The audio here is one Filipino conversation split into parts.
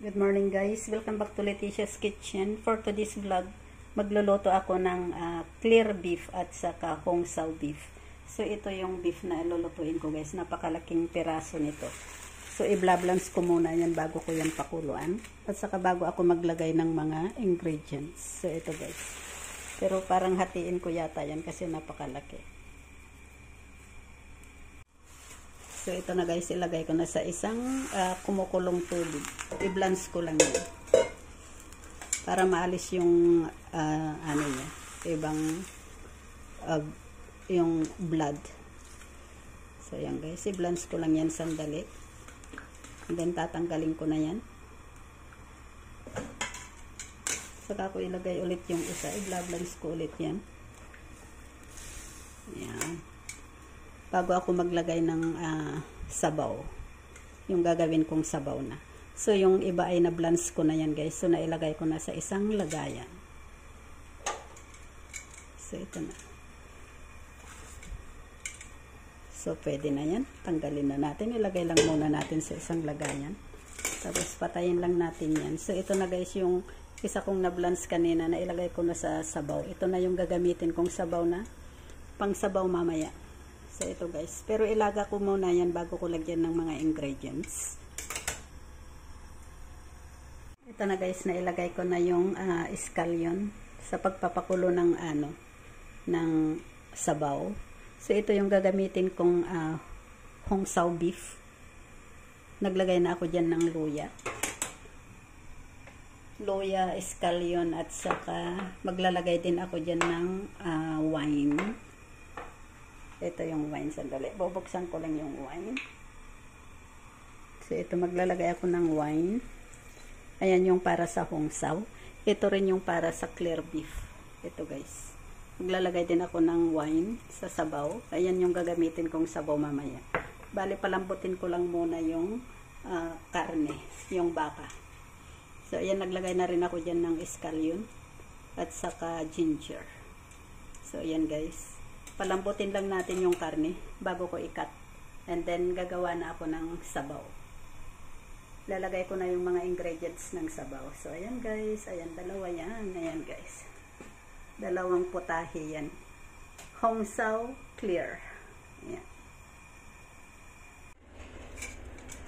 Good morning guys, welcome back to Leticia's Kitchen. For today's vlog, magluluto ako ng clear beef at saka Hong Sao beef. So ito yung beef na lulutuin ko guys, napakalaking piraso nito. So i-blablance ko muna yan bago ko yan pakuluan. At saka bago ako maglagay ng mga ingredients. So ito guys, pero parang hatiin ko yata yan kasi napakalaki. So, ito na guys, ilagay ko na sa isang kumukulong tubig. I-blanch ko lang yan. Para maalis yung, ano niya, ibang, yung blood. So, yan guys, i-blanch ko lang yan sandali. And then, tatanggalin ko na yan. Saka ko ilagay ulit yung isa. I-blanch ko ulit yan. Yan. Bago ako maglagay ng sabaw, yung gagawin kong sabaw na. So, yung iba ay na-blanch ko na yan guys. So, nailagay ko na sa isang lagayan. So, ito na. So, pwede na yan. Tanggalin na natin. Ilagay lang muna natin sa isang lagayan. Tapos, patayin lang natin yan. So, ito na guys, yung isa kong na-blanch kanina, na ilagay ko na sa sabaw. Ito na yung gagamitin kong sabaw na pang sabaw mamaya. So, ito guys. Pero ilaga ko muna yan bago ko lagyan ng mga ingredients. Ito na guys, na ilagay ko na yung scallion sa pagpapakulo ng ng sabaw. So, ito yung gagamitin kong Hong Sao beef. Naglagay na ako dyan ng luya. Luya, scallion, at saka maglalagay din ako dyan ng wine. Ito yung wine, sandali. Bubuksan ko lang yung wine. So, ito maglalagay ako ng wine. Ayan yung para sa Hong Sao. Ito rin yung para sa clear beef. Ito guys. Maglalagay din ako ng wine sa sabaw. Ayan yung gagamitin kong sabaw mamaya. Bali, palambutin ko lang muna yung karne, yung baka. So, ayan, naglagay na rin ako dyan ng scallion at saka ginger. So, ayan guys. Palambutin lang natin yung karne bago ko i-cut. And then, gagawa na ako ng sabaw. Lalagay ko na yung mga ingredients ng sabaw. So, ayan guys. Ayan, dalawa yan. Ayan guys. Dalawang putahe yan. Hong Sao clear. Ayan.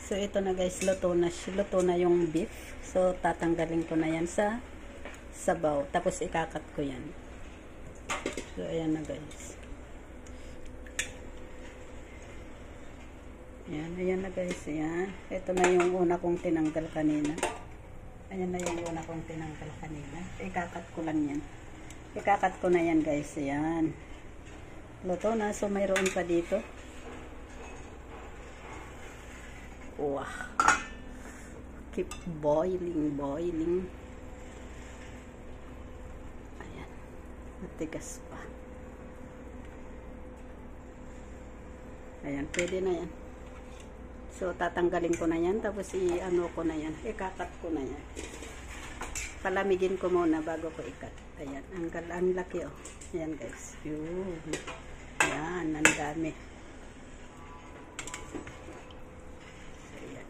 So, ito na guys. Luto na yung beef. So, tatanggalin ko na yan sa sabaw. Tapos, ikakat ko yan. So, ayan na guys. Ayan na guys, ayan. Ito na yung una kong tinanggal kanina. Ayan na yung una kong tinanggal kanina. Ikakat ko lang yan. Ikakat ko na yan guys, ayan. Luto na, so mayroon pa dito. Wow. Keep boiling, boiling. Ayan. Matigas pa. Ayan, pwede na yan. So, tatanggalin ko na yan. Tapos, i-ano ko na yan. Ikakat ko na yan. Palamigin ko muna bago ko ikat. Ayan. Ang laki, oh. Ayan, guys. Yun. Ayan. Ang dami. Ayan.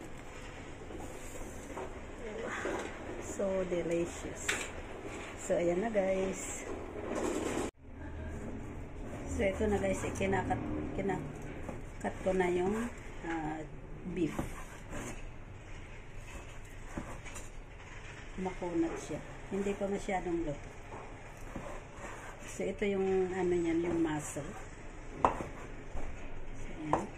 So, delicious. So, ayan na, guys. So, ito na, guys. Kinakat ko na yung beef. Makunat siya. Hindi pa masyadong luto. So, ito yung ano yan, yung muscle. So, ayan.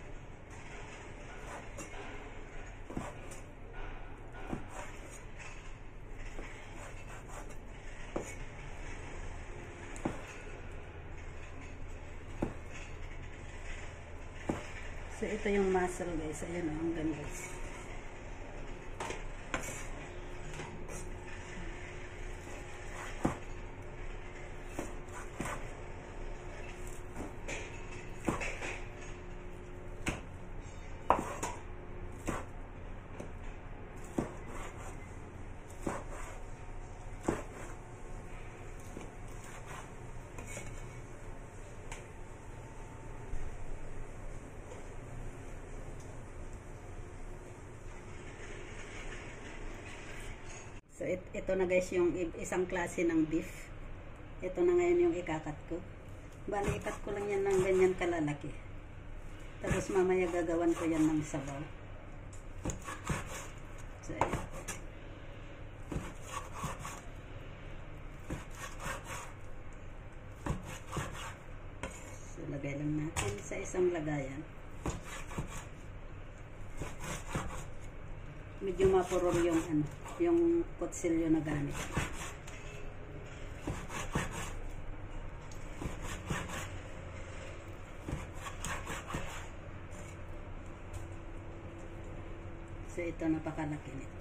So, ito yung muscle guys. Ayan o, hanggang guys. So, ito na guys yung isang klase ng beef. Ito na ngayon yung ikakat ko. Bali, ikat ko lang yan ng ganyan kalalaki. Tapos mamaya gagawan ko yan ng sabaw. So, ayan. So, lagay lang natin sa isang lagayan. Medyo mapurol yung yung kutsilyo na gamit. So ito napakalaki nito.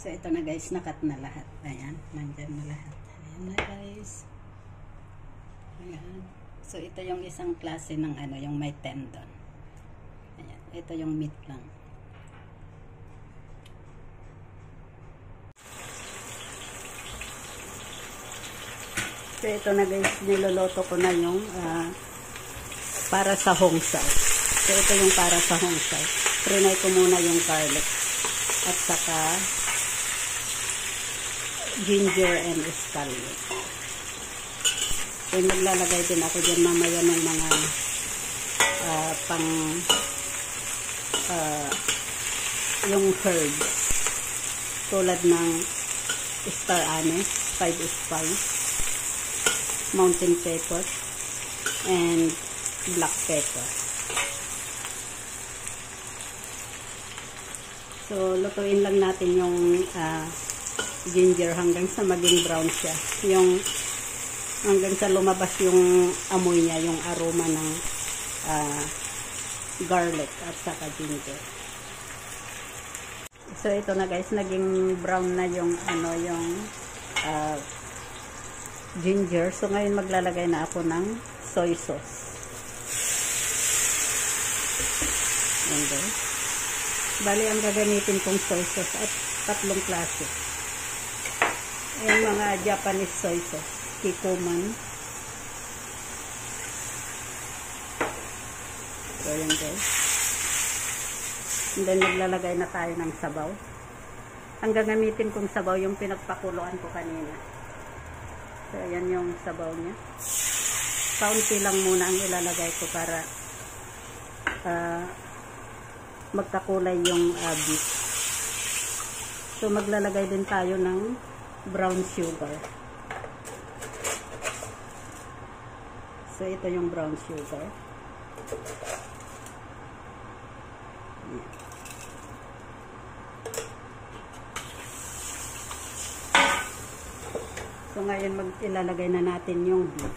So, ito na guys, nakat na lahat. Ayan, nandyan na lahat. Ayan na guys. Ayan. So, ito yung isang klase ng yung may tendon. Ayan, ito yung meat lang. So, ito na guys, niloloto ko na yung para sa hongsai. So, ito yung para sa hongsai. Trinay ko muna yung garlic at saka ginger and scallion. So, maglalagay din ako dyan mamaya ng mga yung herbs tulad ng star anise, 5 spice, mountain pepper, and black pepper. So, lutuin lang natin yung ginger hanggang sa maging brown siya. Yung hanggang sa lumabas yung amoy niya, yung aroma ng garlic at saka ginger. So ito na guys, naging brown na yung yung ginger. So ngayon maglalagay na ako ng soy sauce. And then, bali ang gagamitin kong soy sauce at tatlong klase. Yung mga Japanese soy sauce, Kikkoman. So, yun guys. And then, maglalagay na tayo ng sabaw. Ang gagamitin kong sabaw, yung pinagpakuluan ko kanina. So, ayan yung sabaw niya. Kaunti lang muna ang ilalagay ko para magkakulay yung beef. So, maglalagay din tayo ng brown sugar. So, ito yung brown sugar. So, ngayon ilalagay na natin yung beef.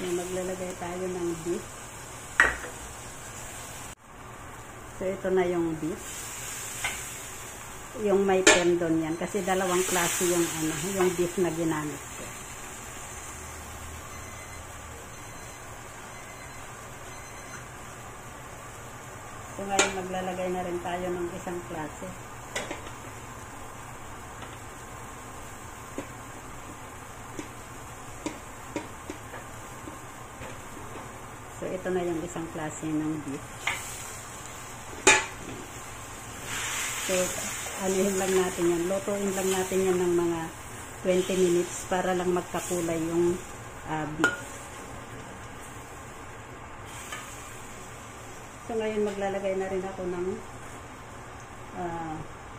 So, maglalagay tayo ng beef. So, ito na yung beef. Yung may tendon yan. Kasi dalawang klase yung yung beef na ginamit ko. So, ngayon maglalagay na rin tayo ng isang klase. So, ito na yung isang klase ng beef. So, anuhin lang natin yan. Lutuin lang natin yan ng mga 20 minutes para lang magkakulay yung beef. So, ngayon maglalagay na rin ako ng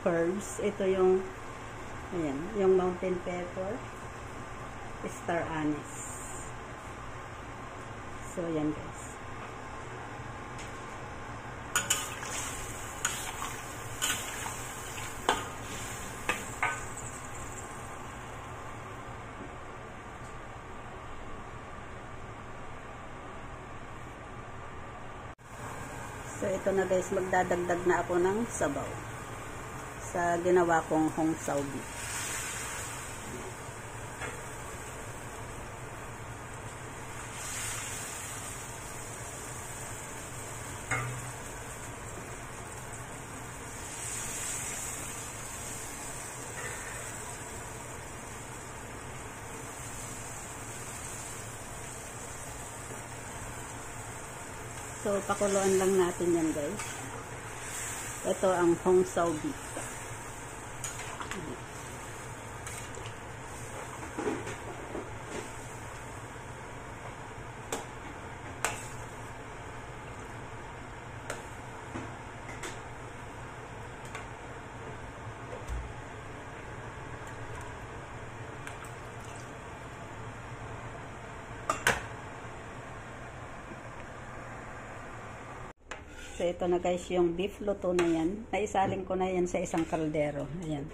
herbs. Ito yung ayan, yung mountain pepper, star anise. So, ayan guys. So, ito na guys, magdadagdag na ako ng sabaw sa ginawa kong hong sao beef. So, pakuluan lang natin yan guys. Ito ang hong sao beef. So, ito na guys, yung beef luto na yan. Naisaling ko na yan sa isang kaldero. Ayan.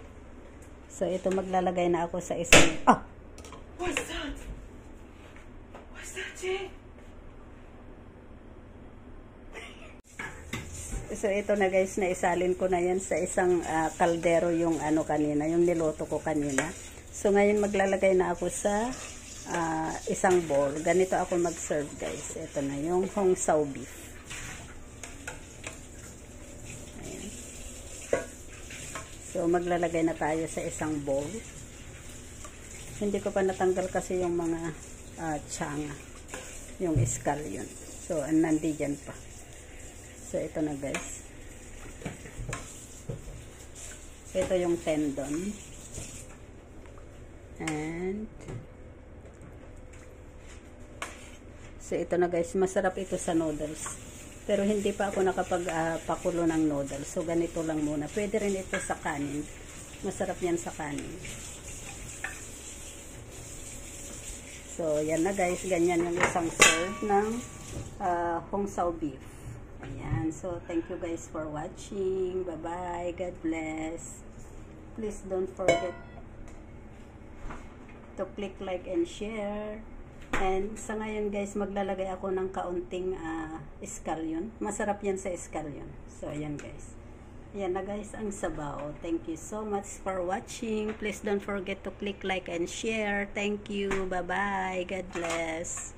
So, ito maglalagay na ako sa isang... Ah! What's that? What's that, Jay? So, ito na guys, naisalin ko na yan sa isang kaldero yung ano kanina, yung niluto ko kanina. So, ngayon maglalagay na ako sa isang bowl. Ganito ako mag-serve guys. Ito na yung hong sao beef. So, maglalagay na tayo sa isang bowl. Hindi ko pa natanggal kasi yung mga tsanga. Yung scallion. So, nandiyan pa. So, ito na guys. So, ito yung tendon. And, so, ito na guys. Masarap ito sa noodles. Pero hindi pa ako nakapagpakulo ng noodles. So, ganito lang muna. Pwede rin ito sa kanin. Masarap yan sa kanin. So, yan na guys. Ganyan yung isang serve ng hong sao beef. Ayan. So, thank you guys for watching. Bye-bye. God bless. Please don't forget to click like and share. And sa ngayon guys, maglalagay ako ng kaunting scallion. Masarap yan sa scallion. So, ayan guys. Ayan na guys ang sabaw. Thank you so much for watching. Please don't forget to click like and share. Thank you. Bye-bye. God bless.